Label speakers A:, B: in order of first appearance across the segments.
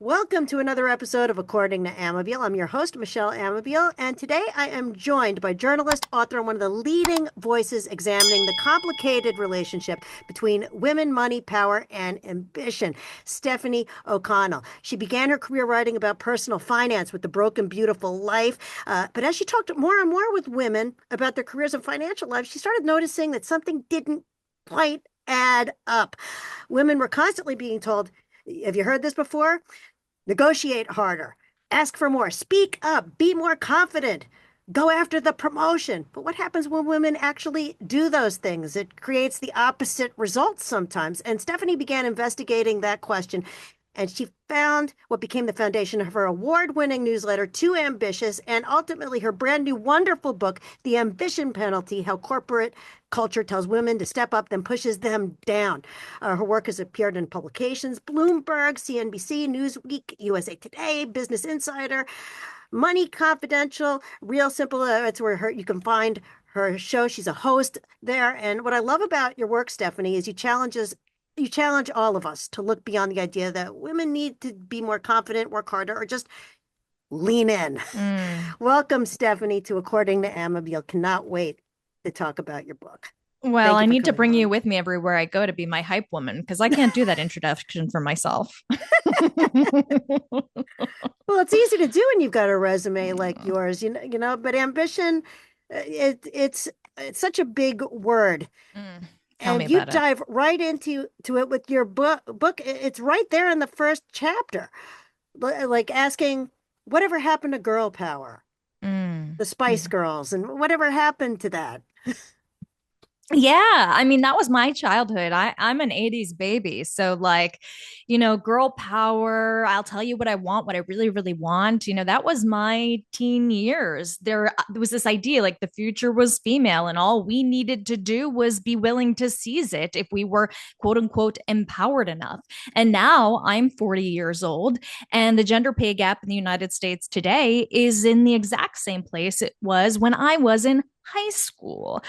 A: Welcome to another episode of According to Amabile. I'm your host, Michele Amabile, and today I am joined by journalist, author, and one of the leading voices examining the complicated relationship between women, money, power, and ambition, Stefanie O'Connell. She began her career writing about personal finance with The Broken Beautiful Life, but as she talked more and more with women about their careers and financial lives, she started noticing that something didn't quite add up. Women were constantly being told, have you heard this before? Negotiate harder, ask for more, speak up, be more confident, go after the promotion. But what happens when women actually do those things? It creates the opposite results sometimes. And Stefanie began investigating that question. And she found what became the foundation of her award-winning newsletter, Too Ambitious, and ultimately her brand new wonderful book, The Ambition Penalty: How Corporate Culture Tells Women to Step Up, then Pushes Them Down. Her work has appeared in publications, Bloomberg, CNBC, Newsweek, USA Today, Business Insider, Money Confidential, Real Simple. It's where you can find her show. She's a host there. And what I love about your work, Stefanie, is you challenge all of us to look beyond the idea that women need to be more confident, work harder, or just lean in.
B: Mm.
A: Welcome, Stefanie, to According to Amabile. Cannot wait to talk about your book.
B: Well,
A: Thank
B: I
A: you for
B: need to
A: coming
B: bring you
A: on.
B: with me everywhere I go to be my hype woman because I can't do that introduction for myself.
A: Well, it's easy to do when you've got a resume like yours, but ambition, it's such a big word.
B: Tell me
A: And you
B: about it.
A: dive right into it with your book. It's right there in the first chapter, like asking, whatever happened to girl power,
B: Mm.
A: the Spice Girls, and whatever happened to that?
B: Yeah, I mean, that was my childhood. I'm an 80s baby. So, like, girl power, I'll tell you what I want, what I really, really want. That was my teen years. There was this idea like the future was female, and all we needed to do was be willing to seize it if we were quote unquote empowered enough. And now I'm 40 years old, and the gender pay gap in the United States today is in the exact same place it was when I was in high school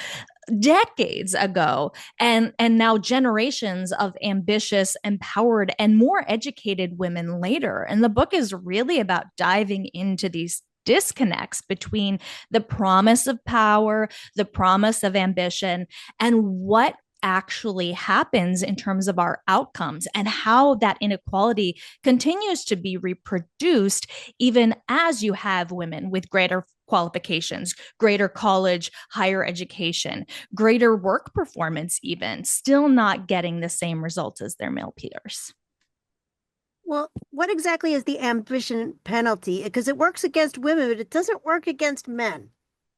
B: decades ago, and now generations of ambitious, empowered, and more educated women later. And the book is really about diving into these disconnects between the promise of power, the promise of ambition, and what actually happens in terms of our outcomes and how that inequality continues to be reproduced even as you have women with greater qualifications, greater college, higher education, greater work performance, even still not getting the same results as their male peers.
A: Well, what exactly is the ambition penalty? Because it works against women, but it doesn't work against men.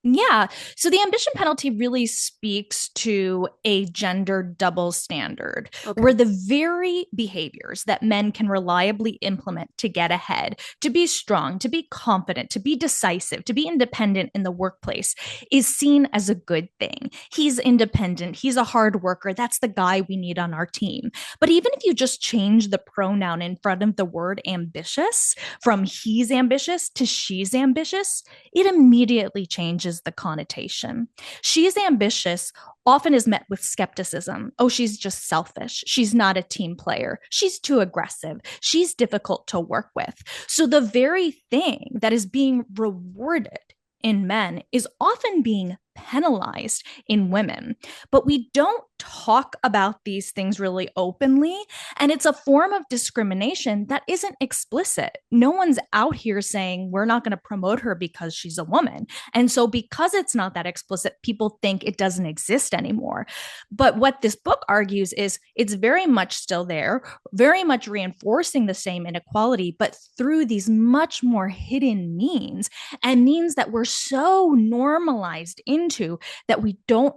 B: Yeah. So the ambition penalty really speaks to a gender double standard where
A: Okay.
B: the very behaviors that men can reliably implement to get ahead, to be strong, to be confident, to be decisive, to be independent in the workplace is seen as a good thing. He's independent. He's a hard worker. That's the guy we need on our team. But even if you just change the pronoun in front of the word ambitious from he's ambitious to she's ambitious, it immediately changes the connotation. She's ambitious often is met with skepticism. Oh, she's just selfish. She's not a team player. She's too aggressive. She's difficult to work with. So the very thing that is being rewarded in men is often being penalized in women. But we don't talk about these things really openly. And it's a form of discrimination that isn't explicit. No one's out here saying we're not going to promote her because she's a woman. And so, because it's not that explicit, people think it doesn't exist anymore. But what this book argues is it's very much still there, very much reinforcing the same inequality, but through these much more hidden means and means that we're so normalized into that we don't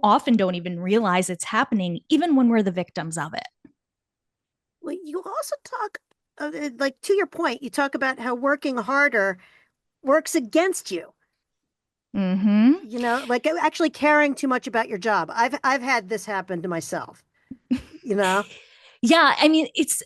B: even realize it's happening, even when we're the victims of it.
A: Well, you also talk, like to your point, you talk about how working harder works against you.
B: Mm-hmm.
A: Like actually caring too much about your job. I've had this happen to myself. You know.
B: Yeah, I mean, it's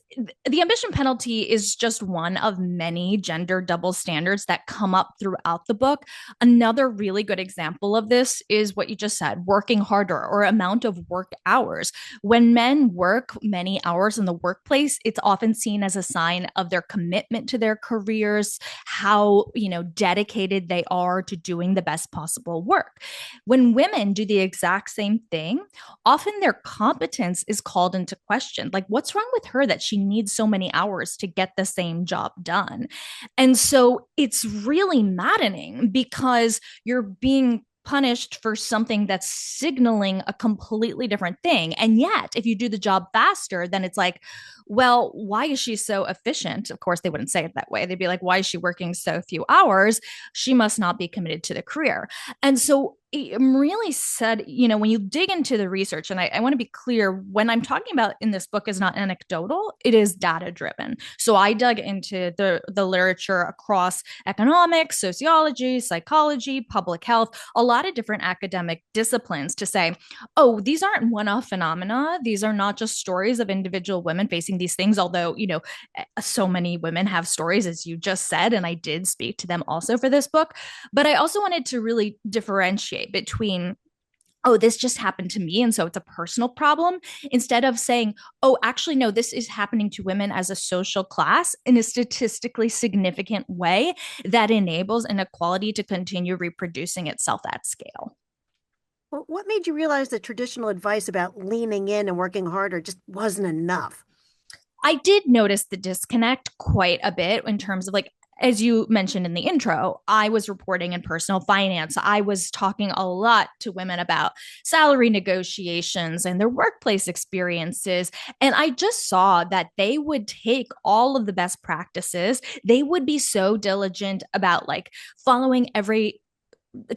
B: the ambition penalty is just one of many gender double standards that come up throughout the book. Another really good example of this is what you just said, working harder or amount of work hours. When men work many hours in the workplace, it's often seen as a sign of their commitment to their careers, how, dedicated they are to doing the best possible work. When women do the exact same thing, often their competence is called into question. Like, what's wrong with her that she needs so many hours to get the same job done? And so it's really maddening because you're being punished for something that's signaling a completely different thing. And yet, if you do the job faster, then it's like, well, why is she so efficient? Of course, they wouldn't say it that way. They'd be like, why is she working so few hours? She must not be committed to the career. And so I'm really said, when you dig into the research, and I want to be clear, when I'm talking about in this book is not anecdotal, it is data driven. So I dug into the literature across economics, sociology, psychology, public health, a lot of different academic disciplines to say, oh, these aren't one-off phenomena. These are not just stories of individual women facing these things, although, so many women have stories, as you just said, and I did speak to them also for this book. But I also wanted to really differentiate between, oh, this just happened to me, and so it's a personal problem, instead of saying, oh, actually, no, this is happening to women as a social class in a statistically significant way that enables inequality to continue reproducing itself at scale.
A: Well, what made you realize that traditional advice about leaning in and working harder just wasn't enough?
B: I did notice the disconnect quite a bit in terms of, like, as you mentioned in the intro, I was reporting in personal finance. I was talking a lot to women about salary negotiations and their workplace experiences. And I just saw that they would take all of the best practices. They would be so diligent about, like, following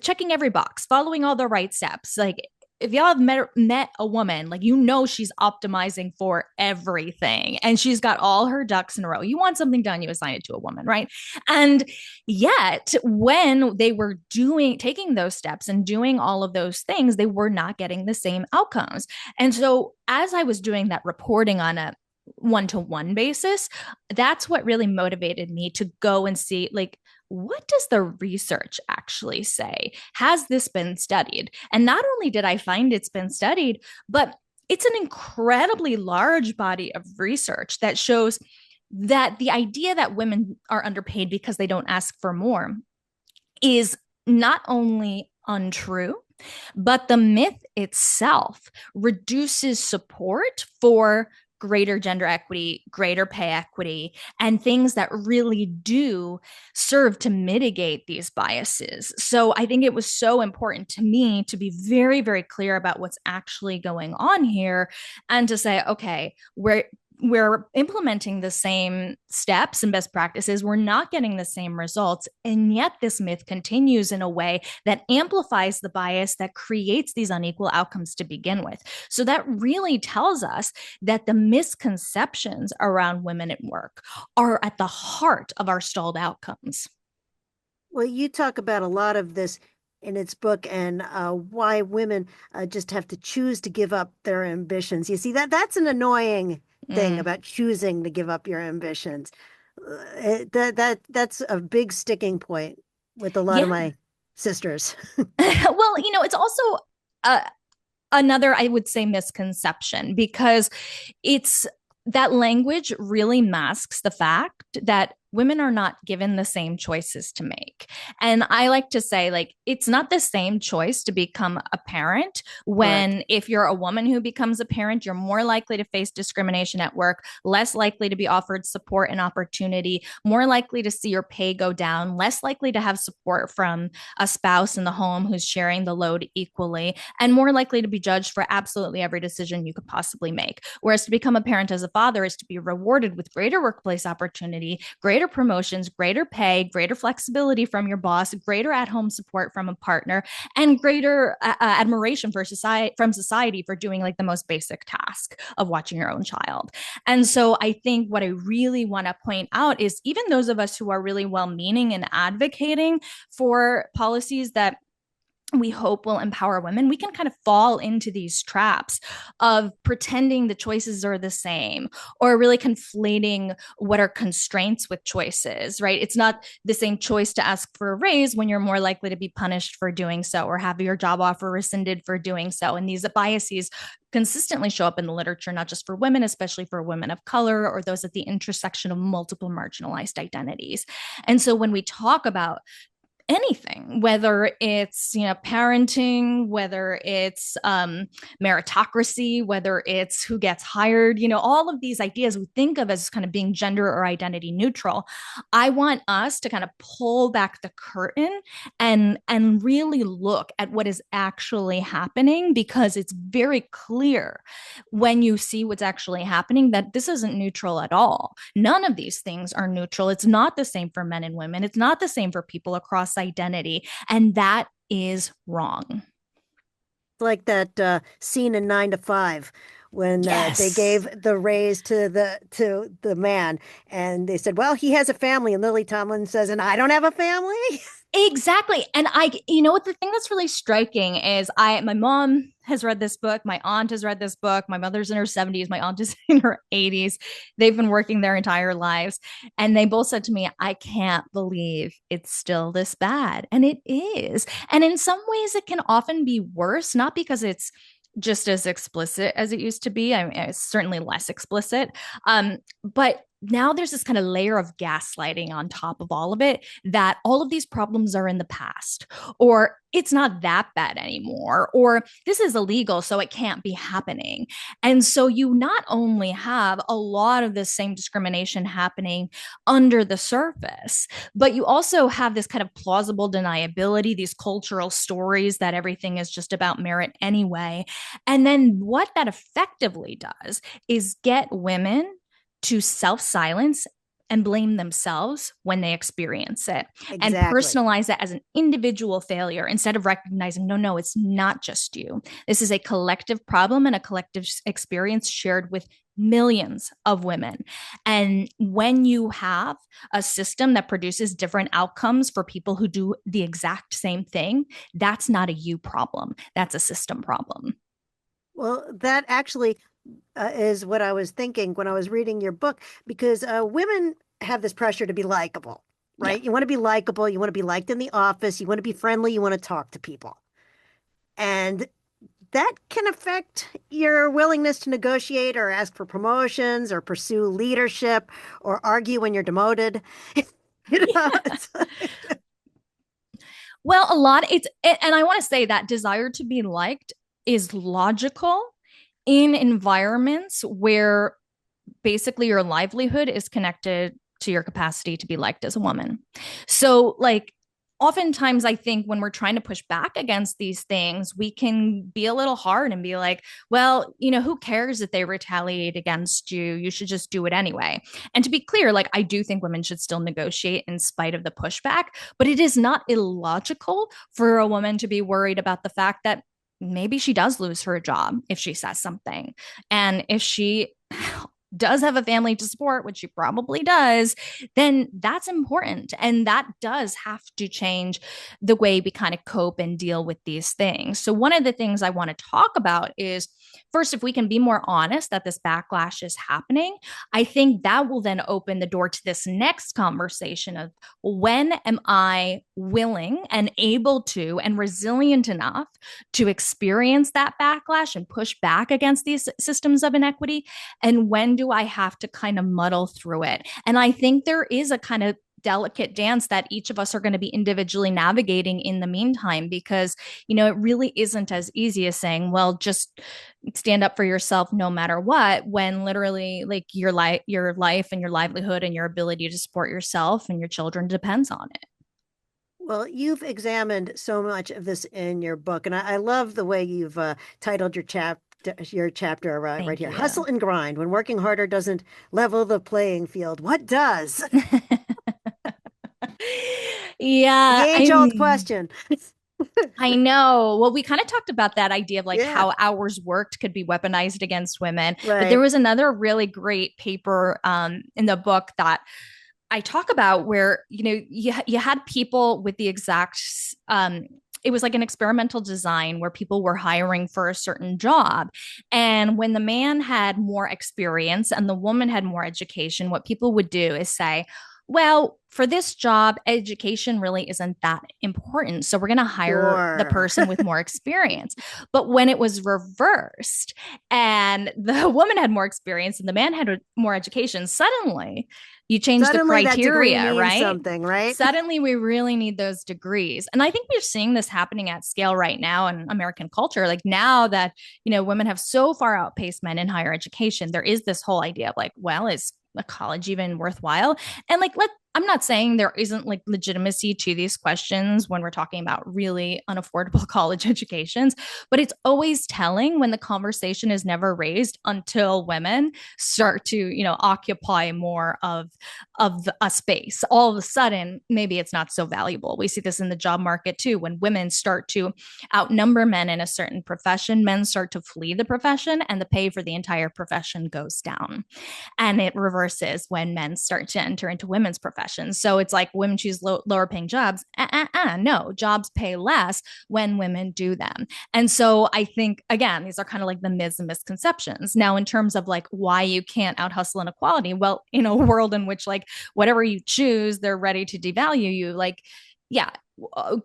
B: checking every box, following all the right steps. Like, if y'all have met a woman, like, she's optimizing for everything and she's got all her ducks in a row. You want something done, you assign it to a woman, right? And yet, when they were taking those steps and doing all of those things, they were not getting the same outcomes. And so, as I was doing that reporting on a one-to-one basis, that's what really motivated me to go and see, like, what does the research actually say? Has this been studied? And not only did I find it's been studied, but it's an incredibly large body of research that shows that the idea that women are underpaid because they don't ask for more is not only untrue, but the myth itself reduces support for greater gender equity, greater pay equity, and things that really do serve to mitigate these biases. So I think it was so important to me to be very, very clear about what's actually going on here and to say, okay, we're implementing the same steps and best practices. We're not getting the same results. And yet this myth continues in a way that amplifies the bias that creates these unequal outcomes to begin with. So that really tells us that the misconceptions around women at work are at the heart of our stalled outcomes.
A: Well, you talk about a lot of this in its book and why women just have to choose to give up their ambitions. You see, that's an annoying thing
B: Mm.
A: about choosing to give up your ambitions. That's a big sticking point with a lot of
B: Yeah.
A: my sisters.
B: Well, it's also uh, another, I would say, misconception because it's that language really masks the fact that women are not given the same choices to make. And I like to say, like, it's not the same choice to become a parent
A: Correct.
B: when, if you're a woman who becomes a parent, you're more likely to face discrimination at work, less likely to be offered support and opportunity, more likely to see your pay go down, less likely to have support from a spouse in the home who's sharing the load equally, and more likely to be judged for absolutely every decision you could possibly make. Whereas to become a parent as a father is to be rewarded with greater workplace opportunity, greater promotions, greater pay, greater flexibility from your boss, greater at-home support from a partner, and greater admiration from society for doing, like, the most basic task of watching your own child. And so I think what I really want to point out is, even those of us who are really well-meaning and advocating for policies that we hope will empower women, we can kind of fall into these traps of pretending the choices are the same, or really conflating what are constraints with choices, right? It's not the same choice to ask for a raise when you're more likely to be punished for doing so, or have your job offer rescinded for doing so. And these biases consistently show up in the literature, not just for women, especially for women of color or those at the intersection of multiple marginalized identities. And so when we talk about anything, whether it's, parenting, whether it's meritocracy, whether it's who gets hired, all of these ideas we think of as kind of being gender or identity neutral. I want us to kind of pull back the curtain and really look at what is actually happening, because it's very clear when you see what's actually happening that this isn't neutral at all. None of these things are neutral. It's not the same for men and women. It's not the same for people across identity. And that is wrong.
A: Like that scene in 9 to 5 when they
B: Yes.
A: gave the raise to the man, and they said, "Well, he has a family," and Lily Tomlin says, "And I don't have a family."
B: Exactly. And what the thing that's really striking is my mom has read this book, my aunt has read this book, my mother's in her 70s, my aunt is in her 80s. They've been working their entire lives. And they both said to me, I can't believe it's still this bad. And it is. And in some ways, it can often be worse, not because it's just as explicit as it used to be. I mean, it's certainly less explicit. But now there's this kind of layer of gaslighting on top of all of it, that all of these problems are in the past, or it's not that bad anymore, or this is illegal, so it can't be happening. And so you not only have a lot of this same discrimination happening under the surface, but you also have this kind of plausible deniability, these cultural stories that everything is just about merit anyway. And then what that effectively does is get women to self silence and blame themselves when they experience it, and
A: Exactly.
B: personalize it as an individual failure instead of recognizing, no, no, it's not just you. This is a collective problem and a collective experience shared with millions of women. And when you have a system that produces different outcomes for people who do the exact same thing, that's not a you problem. That's a system problem.
A: Well, that actually is what I was thinking when I was reading your book, because women have this pressure to be likable,
B: Yeah.
A: right? You want to be likable, you want to be liked in the office, you want to be friendly, you want to talk to people. And that can affect your willingness to negotiate or ask for promotions or pursue leadership or argue when you're demoted. It's
B: Well, a lot it's and I want to say that desire to be liked is logical in environments where basically your livelihood is connected to your capacity to be liked as a woman. So, like, oftentimes I think when we're trying to push back against these things, we can be a little hard and be like, well, who cares if they retaliate against you? You should just do it anyway. And to be clear, like, I do think women should still negotiate in spite of the pushback, but it is not illogical for a woman to be worried about the fact that maybe she does lose her job if she says something. And if she does have a family to support, which she probably does, then that's important. And that does have to change the way we kind of cope and deal with these things. So, one of the things I want to talk about is first, if we can be more honest that this backlash is happening, I think that will then open the door to this next conversation of when am I willing and able to and resilient enough to experience that backlash and push back against these systems of inequity? And when do I have to kind of muddle through it? And I think there is a kind of delicate dance that each of us are going to be individually navigating in the meantime, because it really isn't as easy as saying, well, just stand up for yourself no matter what, when literally, like, your life and your livelihood and your ability to support yourself and your children depends on it.
A: well, you've examined so much of this in your book, and I love the way you've titled your chapter right
B: Thank
A: here.
B: you.
A: Hustle and grind. When working harder doesn't level the playing field, what does? The
B: Yeah, I
A: age-old
B: mean,
A: question.
B: I know. Well, we kind of talked about that idea of like
A: Yeah,
B: how hours worked could be weaponized against women. But there
A: right.
B: was another really great paper in the book that I talk about where you had people with the exact it was like an experimental design where people were hiring for a certain job. And when the man had more experience and the woman had more education, what people would do is say, well, for this job, education really isn't that important. So we're going to hire the
A: Sure.
B: person with more experience. But when it was reversed and the woman had more experience and the man had more education, suddenly you change the
A: Suddenly that degree
B: criteria,
A: means
B: right?
A: something, right?
B: Suddenly we really need those degrees. And I think we're seeing this happening at scale right now in American culture. Like now that, women have so far outpaced men in higher education, there is this whole idea of like, well, is a college even worthwhile? And like, I'm not saying there isn't like legitimacy to these questions when we're talking about really unaffordable college educations, but it's always telling when the conversation is never raised until women start to, occupy more of a space. All of a sudden, maybe it's not so valuable. We see this in the job market too. When women start to outnumber men in a certain profession, men start to flee the profession and the pay for the entire profession goes down. And it reverses when men start to enter into women's professions. So it's like women choose lower paying jobs. No, jobs pay less when women do them. And so I think, again, these are kind of like the myths and misconceptions. Now, in terms of like why you can't out hustle inequality, well, in a world in which like whatever you choose, they're ready to devalue you. Like, yeah,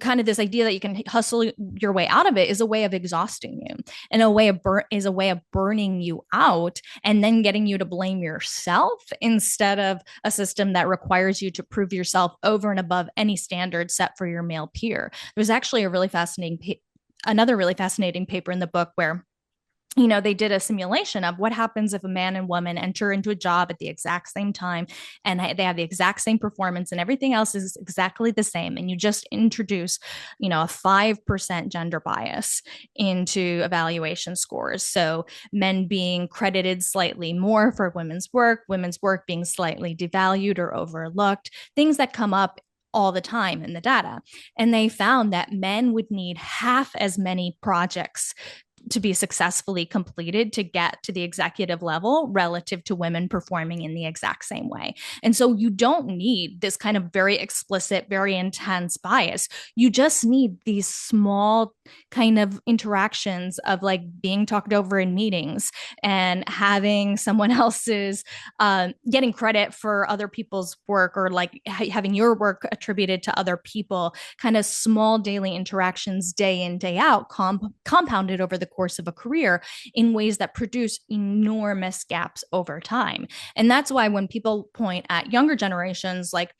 B: kind of this idea that you can hustle your way out of it is a way of exhausting you, and is a way of burning you out and then getting you to blame yourself instead of a system that requires you to prove yourself over and above any standard set for your male peer. There's actually another really fascinating paper in the book where they did a simulation of what happens if a man and woman enter into a job at the exact same time and they have the exact same performance and everything else is exactly the same. And you just introduce, a 5% gender bias into evaluation scores. So men being credited slightly more for women's work being slightly devalued or overlooked, things that come up all the time in the data. And they found that men would need half as many projects to be successfully completed to get to the executive level relative to women performing in the exact same way. And so you don't need this kind of very explicit, very intense bias. You just need these small kind of interactions of like being talked over in meetings and having someone else's getting credit for other people's work, or like having your work attributed to other people, kind of small daily interactions day in, day out, compounded over the course of a career in ways that produce enormous gaps over time. And that's why when people point at younger generations, like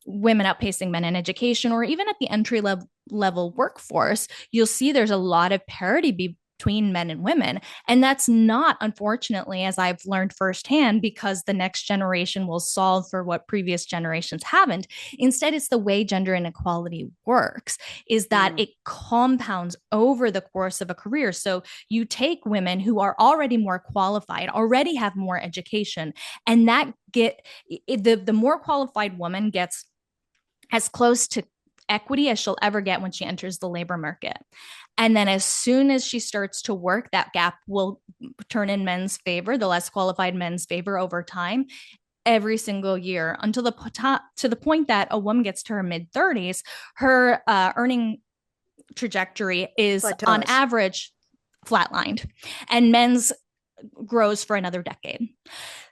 B: women outpacing men in education, or even at the entry level workforce, you'll see there's a lot of parity between men and women. And that's not, unfortunately, as I've learned firsthand, because the next generation will solve for what previous generations haven't. Instead, it's the way gender inequality works, is that it compounds over the course of a career. So you take women who are already more qualified, already have more education, and the more qualified woman gets as close to equity as she'll ever get when she enters the labor market. And then as soon as she starts to work, that gap will turn in men's favor, the less qualified men's favor over time, every single year, until to the point that a woman gets to her mid 30s, her earning trajectory is on average flatlined, and men's grows for another decade.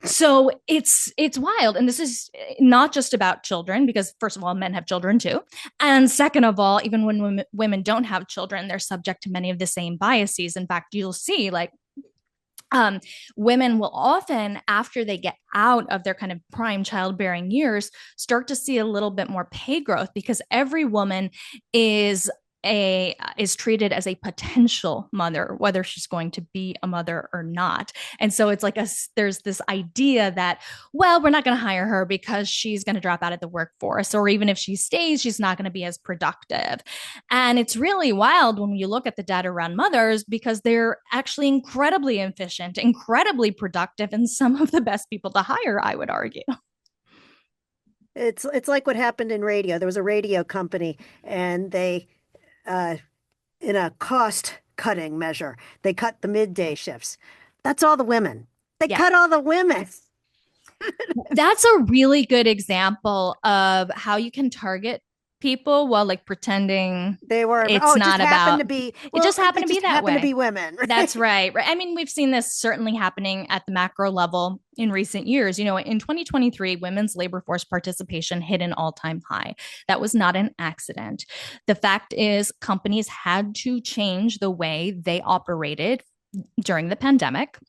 B: So it's wild. And this is not just about children, because first of all, men have children too. And second of all, even when women don't have children, they're subject to many of the same biases. In fact, you'll see like women will often, after they get out of their kind of prime childbearing years, start to see a little bit more pay growth, because every woman is treated as a potential mother, whether she's going to be a mother or not. And so it's like there's this idea that, well, we're not going to hire her because she's going to drop out of the workforce, or even if she stays, she's not going to be as productive. And it's really wild when you look at the data around mothers, because they're actually incredibly efficient, incredibly productive, and some of the best people to hire, I would argue.
A: It's like what happened in radio. There was a radio company, and they in a cost cutting measure, they cut the midday shifts. That's all the women. They cut all the women.
B: That's a really good example of how you can target people while like pretending
A: They were,
B: it's
A: oh, it just
B: not
A: happened
B: about
A: to be,
B: it
A: well,
B: just happened
A: it
B: to be
A: just
B: that
A: happened to
B: way.
A: be women,
B: That's
A: right?
B: right. Right. I mean, we've seen this certainly happening at the macro level in recent years. You know, in 2023, women's labor force participation hit an all-time high. That was not an accident. The fact is, companies had to change the way they operated during the pandemic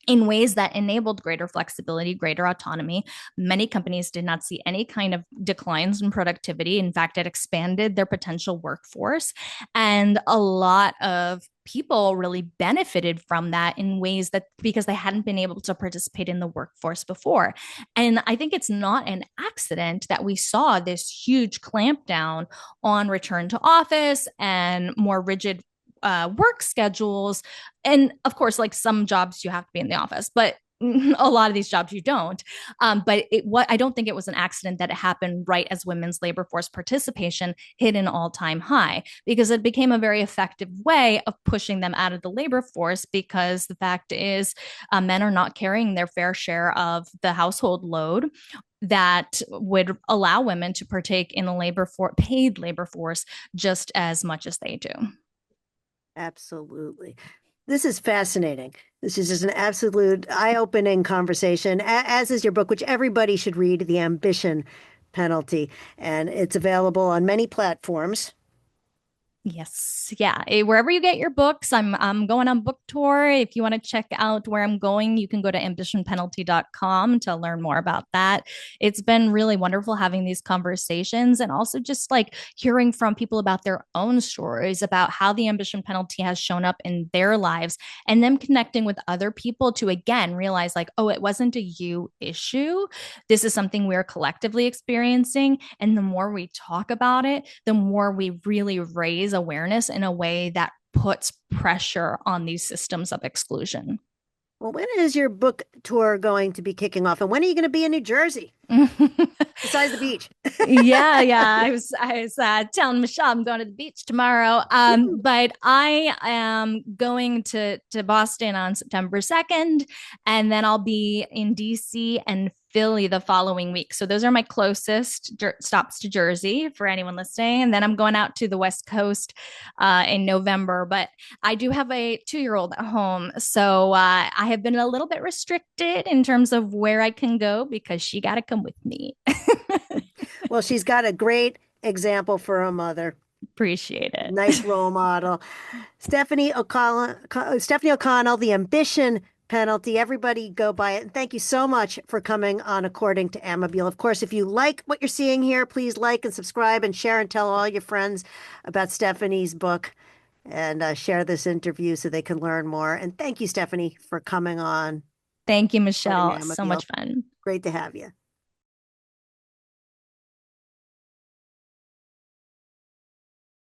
B: in ways that enabled greater flexibility, greater autonomy. Many companies did not see any kind of declines in productivity. In fact, it expanded their potential workforce. And a lot of people really benefited from that in ways that because they hadn't been able to participate in the workforce before. And I think it's not an accident that we saw this huge clampdown on return to office and more rigid work schedules. And of course, like some jobs you have to be in the office, but a lot of these jobs you don't. But what I don't think it was an accident that it happened right as women's labor force participation hit an all-time high, because it became a very effective way of pushing them out of the labor force. Because the fact is, men are not carrying their fair share of the household load that would allow women to partake in the paid labor force just as much as they do.
A: Absolutely. This is fascinating. This is just an absolute eye-opening conversation, as is your book, which everybody should read, The Ambition Penalty. And it's available on many platforms.
B: Yes. Yeah. Wherever you get your books, I'm going on book tour. If you want to check out where I'm going, you can go to ambitionpenalty.com to learn more about that. It's been really wonderful having these conversations and also just like hearing from people about their own stories about how the ambition penalty has shown up in their lives, and them connecting with other people to again realize like, oh, it wasn't a you issue. This is something we're collectively experiencing. And the more we talk about it, the more we really raise awareness in a way that puts pressure on these systems of exclusion.
A: Well, when is your book tour going to be kicking off? And when are you going to be in New Jersey, besides the beach?
B: Yeah. I was telling Michelle I'm going to the beach tomorrow. But I am going to Boston on September 2nd, and then I'll be in DC and Philly the following week. So those are my closest stops to Jersey for anyone listening. And then I'm going out to the West Coast in November. But I do have a 2-year-old at home. So I have been a little bit restricted in terms of where I can go because she got to come with me.
A: Well, she's got a great example for a mother.
B: Appreciate it.
A: Nice role model. Stefanie O'Connell, The Ambition Penalty. Everybody go buy it. And thank you so much for coming on According to Amabile. Of course, if you like what you're seeing here, please like and subscribe and share and tell all your friends about Stefanie's book, and share this interview so they can learn more. And thank you, Stefanie, for coming on
B: Thank you,
A: According to
B: Michelle. So
A: Amabile.
B: much fun.
A: Great to have you.